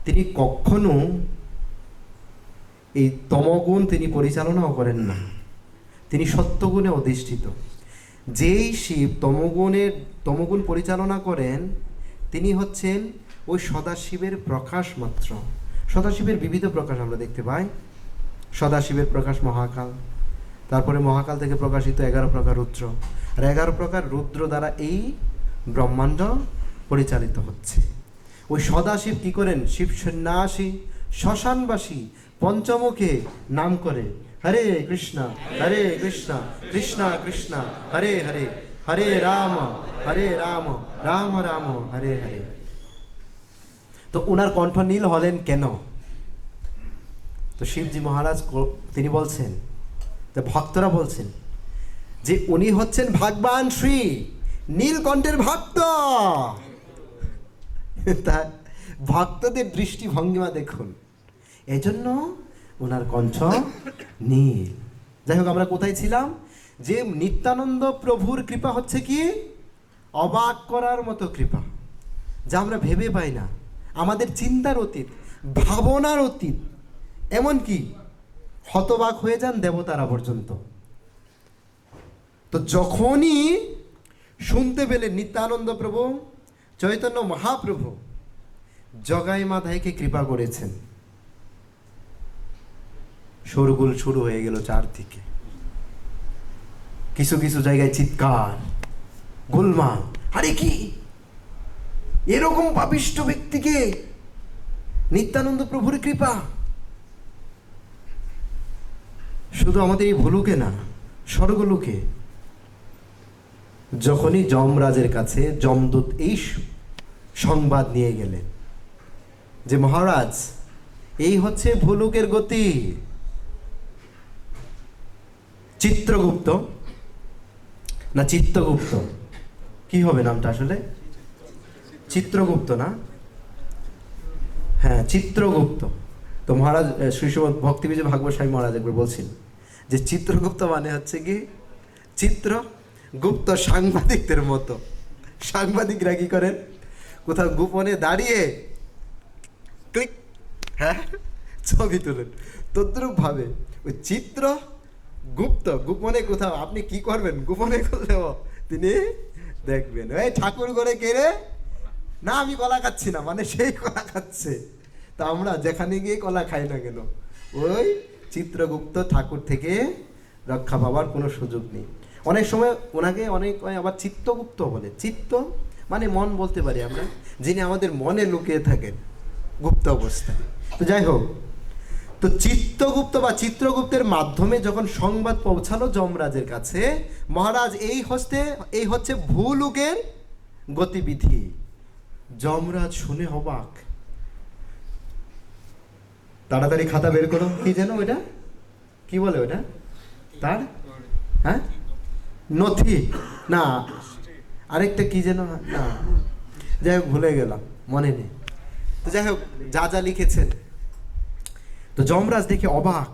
তিনি কখনো এই তমগুণ তিনি পরিচালনাও করেন না, তিনি সত্যগুণে অধিষ্ঠিত। যেই শিব তমগুণ পরিচালনা করেন তিনি হচ্ছেন ওই সদাশিবের প্রকাশ মাত্র। সদাশিবের বিবিধ প্রকাশ আমরা দেখতে পাই। সদাশিবের প্রকাশ মহাকাল, তারপরে মহাকাল থেকে প্রকাশিত 11 প্রকার রুদ্র, আর 11 প্রকার রুদ্র দ্বারা এই ব্রহ্মাণ্ড পরিচালিত হচ্ছে। ওই সদাশিব কি করেন? শিব সন্ন্যাসী শ্মশানবাসী পঞ্চমুখে নাম করে হরে কৃষ্ণ কৃষ্ণ কৃষ্ণ হরে হরে, হরে রাম রাম রাম হরে হরে। তো ওনার কণ্ঠ নীল হলেন কেন? তো শিবজি মহারাজ তিনি বলছেন, তো ভক্তরা বলছেন যে উনি হচ্ছেন ভগবান শ্রী নীলকণ্ঠের ভক্ত। তার ভক্তদের দৃষ্টিভঙ্গিমা দেখুন, এজন্য ওনার কণ্ঠ নীল। যাই হোক, আমরা কোথায় ছিলাম? যে নিত্যানন্দ প্রভুর কৃপা হচ্ছে কি অবাক করার মতো কৃপা, যা আমরা ভেবে পাই না, আমাদের চিন্তার অতীত, ভাবনার অতীত। এমনকি হতবাক হয়ে যান দেবতারা পর্যন্ত। তো যখনই শুনতে পেলেন নিত্যানন্দ প্রভু চৈতন্য মহাপ্রভু জগাই মাধাইকে কৃপা করেছেন, শোরগোল শুরু হয়ে গেল চারদিকে। কিছু কিছু জায়গায় চিৎকার, গোলমাল, আরে কি এরকম পাপিষ্ঠ ব্যক্তিকে নিত্যানন্দ প্রভুর কৃপা! শুধু আমাদের এই ভুলুকে না, স্বর্গলোকে যখনই যমরাজের কাছে যমদূত এই সংবাদ নিয়ে গেলেন যে মহারাজ এই হচ্ছে ভুলুকের গতি। চিত্রগুপ্ত না চিত্তগুপ্ত, কি হবে নামটা আসলে? চিত্রগুপ্ত না? হ্যাঁ, চিত্রগুপ্ত। তো মহারাজ শ্রী ভক্তিবিজয় ভাগবত স্বামী মহারাজ একবার বলছেন যে চিত্রগুপ্ত মানে হচ্ছে কি চিত্রগুপ্ত সাংবাদিকদের মতো। সাংবাদিকরা কি করেন? কোথাও গোপনে দাঁড়িয়ে ক্লিক, হ্যাঁ, ছবি তুলেন। তদ্রূপ ভাবে ওই চিত্রগুপ্ত গোপনে কোথাও আপনি কি করবেন, গোপনে করলেও তিনি দেখবেন। এই ঠাকুর করে কে রে? না আমি কলা খাচ্ছি না, মানে সেই কলা খাচ্ছে। তা আমরা যেখানে গিয়ে কলা খাই না কেন, ওই চিত্রগুপ্ত ঠাকুর থেকে রক্ষা পাওয়ার কোনো সুযোগ নেই। অনেক সময় ওনাকে অনেক আবার চিত্তগুপ্ত বলে। চিত্ত মানে মন বলতে পারি আমরা, যিনি আমাদের মনে লুকিয়ে থাকেন গুপ্ত অবস্থায়। তো যাই হোক, তো চিত্তগুপ্ত বা চিত্রগুপ্তের মাধ্যমে যখন সংবাদ পৌঁছালো যমরাজের কাছে, মহারাজ এই হচ্ছে ভূলোকের গতিবিধি। যমরাজ শুনে অবাক, তাড়াতাড়ি খাতা বের করো। কি যেন ওইটা কি বলে ওটা? তার হ্যাঁ নথি না, আরেকটা কি যেন, না যাই হোক ভুলে গেলাম, মনে নেই। তো যাই হোক, যা যা লিখেছেন। তো যমরাজ দেখে অবাক,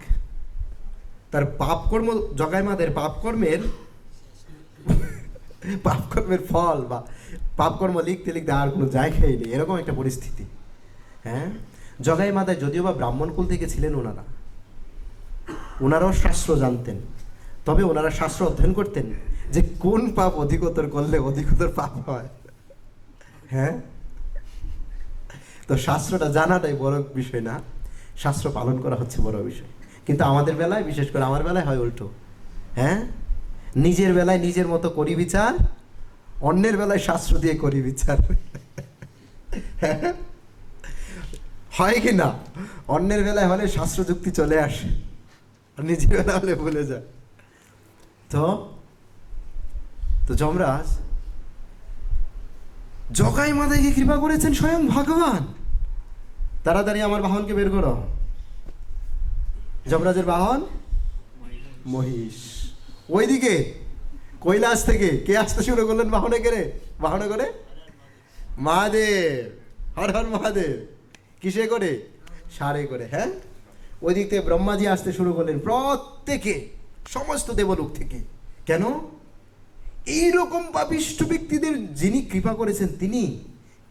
তার পাপকর্ম, জগাই মাদের পাপকর্মের ফল বা পাপকর্ম লিখতে লিখতে আর কোনো জায়গায় নেই, এরকম একটা পরিস্থিতি। হ্যাঁ, জগাই মাদায় যদিও বা ব্রাহ্মণ কুল থেকে ছিলেন ওনারাও শাস্ত্র জানতেন, তবে ওনারা শাস্ত্র অধ্যয়ন করতেন যে কোন পাপ অধিকতর করলে অধিকতর পাপ হয়। হ্যাঁ, তো শাস্ত্রটা জানাটাই বড় বিষয় না, শাস্ত্র পালন করা হচ্ছে বড় বিষয়। কিন্তু আমাদের বেলায়, বিশেষ করে আমার বেলায় হয় উল্টো। হ্যাঁ, নিজের বেলায় নিজের মতো করি বিচার, অন্যের বেলায় শাস্ত্র দিয়ে করি বিচার। হয় কি না? অন্যের বেলায় হলে শাস্ত্র যুক্তি চলে আসে, আর নিজের বেলা হলে ভুলে যায়। তো যমরাজ জগাই মাদাইকে কৃপা করেছেন স্বয়ং ভগবান। তাড়াতাড়ি আমার বাহনকে বের করো। যমরাজের বাহন মহিষ। ওইদিকে কৈলাস থেকে কে আসতে শুরু করলেন বাহনে করে? মহাদেব, হর হর মহাদেব। কিসে করে? ষাঁড়ে করে। হ্যাঁ, ওই দিক থেকে ব্রহ্মাজি আসতে শুরু করলেন, প্রত্যেকে, সমস্ত দেবলোক থেকে। কেন? এইরকম পাপিষ্ঠ ব্যক্তিদের যিনি কৃপা করেছেন তিনি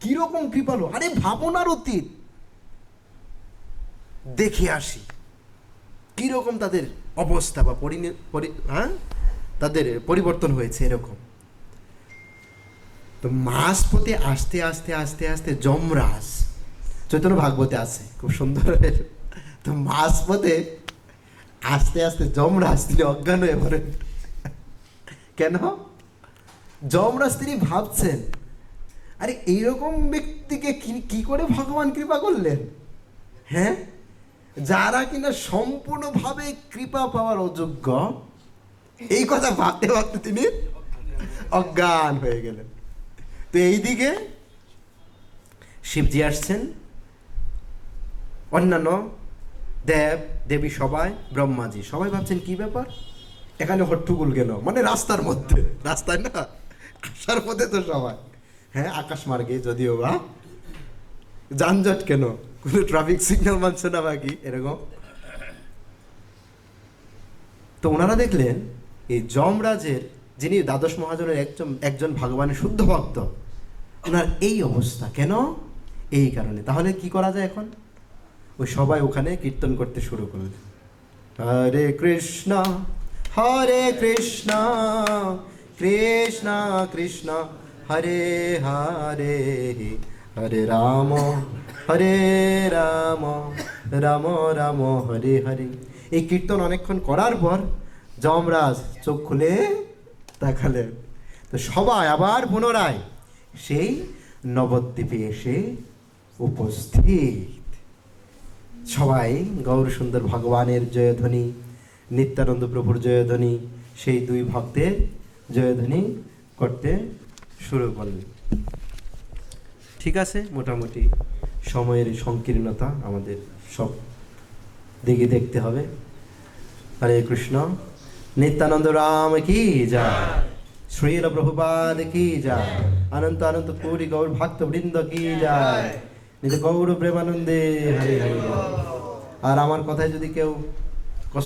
কিরকম কৃপালু! আরে ভাবনার অতীত। দেখে আসি কীরকম তাদের অবস্থা বা তাদের পরিবর্তন হয়েছে এরকম। তো মাঝপথে আস্তে আস্তে আস্তে আস্তে যমরাজ, চৈতন্য ভাগবতে আছে খুব সুন্দর। তো মাঝপথে আস্তে আস্তে যমরাজ তিনি অজ্ঞান হয়ে পড়েন। কেন? যমরাজ তিনি ভাবছেন, আরে এইরকম ব্যক্তিকে কি করে ভগবান কৃপা করলেন? হ্যাঁ, যারা কিনা সম্পূর্ণভাবে কৃপা পাওয়ার অযোগ্য, এই কথা ভাবতে ভাবতে তিনি অজ্ঞান হয়ে গেলেন। তো এইদিকে শিবজি আসছেন, অন্যান্য দেব দেবী সবাই, ব্রহ্মাজি সবাই ভাবছেন কি ব্যাপার, এখানে হট্টগোল কেন? মানে রাস্তার মধ্যে, রাস্তায় না আসার পথে তো সবাই, হ্যাঁ আকাশ মার্গে যদিও বা, যানজট কেন, কোনো ট্রাফিক সিগন্যাল মানছে না বাকি এরকম। তো ওনারা দেখলেন এই যমরাজের, যিনি দ্বাদশ মহাজনের একজন ভগবানের শুদ্ধ ভক্ত, ওনার এই অবস্থা কেন? এই কারণে। তাহলে কি করা যায় এখন? ওই সবাই ওখানে কীর্তন করতে শুরু করলেন, হরে কৃষ্ণ কৃষ্ণ কৃষ্ণ হরে হরে, হরে রাম রাম রাম হরে হরে। এই কীর্তন অনেকক্ষণ করার পর যমরাজ চোখ খুলে তাকালেন। তো সবাই আবার পুনরায় সেই নবদ্বীপে এসে উপস্থিত। সবাই গৌর সুন্দর ভগবানের জয়ধ্বনি, নিত্যানন্দ প্রভুর জয়ধ্বনি, সেই দুই ভক্তের জয়ধ্বনি করতে শুরু করলেন। ঠিক আছে, মোটামুটি সময়ের সংকীর্ণতা আমাদের সব দিকে দেখতে হবে। হরে কৃষ্ণ, নিত্যানন্দ রাম কি যায়, শ্রীল প্রভুপাদ কি যায়, অনন্ত অনন্ত কোটি গৌর ভক্ত বৃন্দ কি যায়, নিত্য গৌর প্রেমানন্দে হরে হরে। আর আমার কথায় যদি কেউ